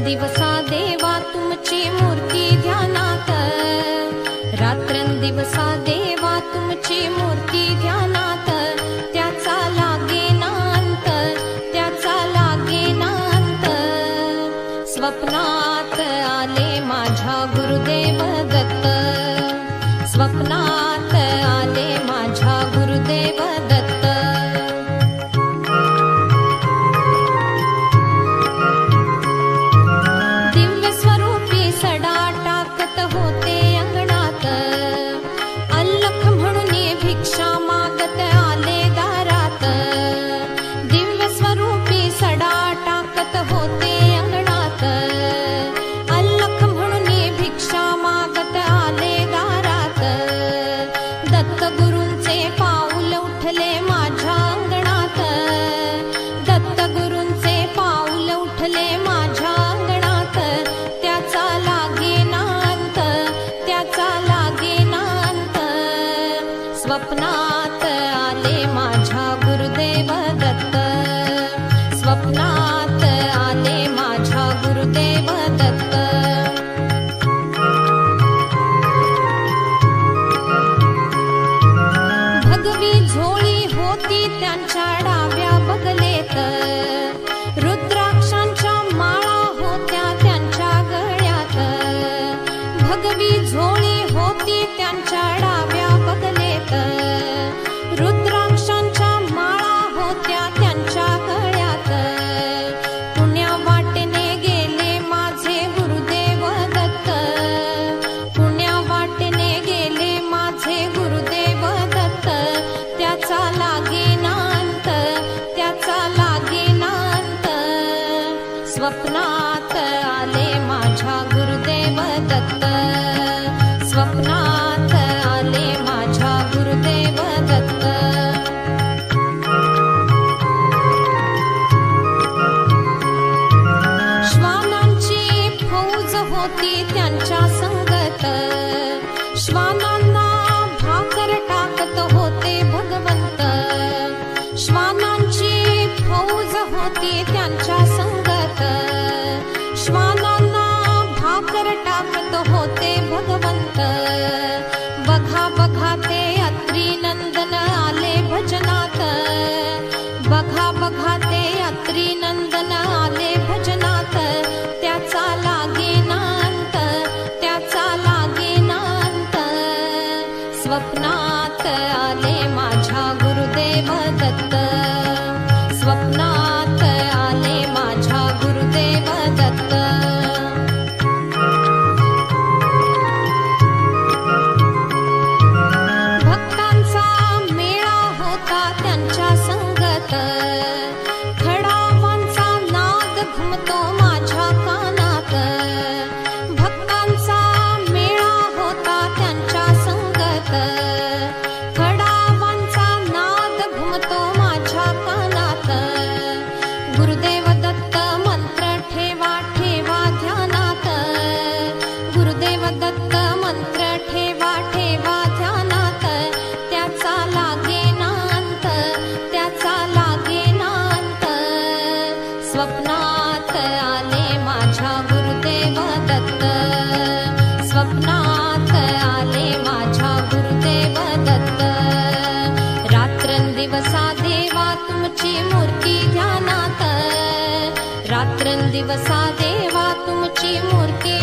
रात्रंदिवसा देवा तुमची मूर्ती ध्यानात, रात्रंदिवसा देवा तुमची मूर्ती ध्यानात, त्याचा लागेना अंत, त्याचा लागेना अंत. स्वप्नात आले माझ्या गुरुदेव दत्त, स्वप्नात आले माझ्या गुरुदेव दत्त. दिव्य स्वरूपी सडा टाकत होते अंगणात, अल्लख म्हणून भिक्षा मागत आले दारात. दिव्य स्वरूपी सडा टाकत होते अंगणात, अल्लख म्हणून भिक्षा मागत आले दारात. दत्त गुरूंचे पाऊल उठले माझ्या अंगणात, दत्त गुरूंचे पाऊल उठले माझ्या अंगणात, त्याचा लागेना अंत, त्याचा लागेना अंत. स्वप्नात आले माझ्या गुरुदेव दत्त, स्वप्नात आले माझ्या गुरुदेव दत्त. भगवी झोळी होती त्यांच्या डाव्या बगलेत, रुद्राक्षांच्या माळा होत्या त्यांच्या गळ्यात. भगवी झोळी होती त्यांच्या डाव्या बगलेत, रुद्राक्षांच्या माळा होत्या त्यांच्या गळ्यात. पुण्या वाटेने गेले माझे गुरुदेव दत्त, पुण्या वाटेने गेले माझे गुरुदेव दत्त, त्याचा लागेना अंत, त्याचा लागेना अंत. स्वप्नात आले माझ्या गुरुदेव दत्त, स्वप्नात आले माझ्या गुरुदेव दत्त. श्वानांची फौज होती त्यांच्या संगत, श्वानांना भाकर टाकत होते भगवंत. श्वानांची फौज होती त्यांच्या संगत, श्वानांना भाकर टाकत होते भगवंत. बघा बघा ते अत्री नंदन आले भजनात, बघा बघा ते अत्री नंदन आले भजनात, त्याचा लागेना अंत, त्याचा लागेना अंत. स्वप्नात आले माझ्या गुरुदेव दत्त, स्वप्नात आले माझ्या गुरुदेव दत्त. भक्तांचा मेळा होता त्यांच्या संगत, खडावांचा नाद घुमतो माझ्या कानात. भक्तांचा मेळा होता त्यांच्या संगत, खडावांचा नाद घुमतो माझ्या कानात. गुरुदेव दत्त मंत्र ठेवा ठेवा ध्यानात, गुरुदेव दत्त मंत्र ठेवा ठेवा ध्यानात, त्याचा लागेना अंत, त्याचा लागेना अंत. स्वप्नात आले माझ्या गुरुदेव दत्त, स्वप्नात आले माझ्या गुरुदेव दत्त. रात्रंदिवसा देवा तुमची मूर्ती ध्यानात, रात्रंदिवसा देवा तुमची मूर्ती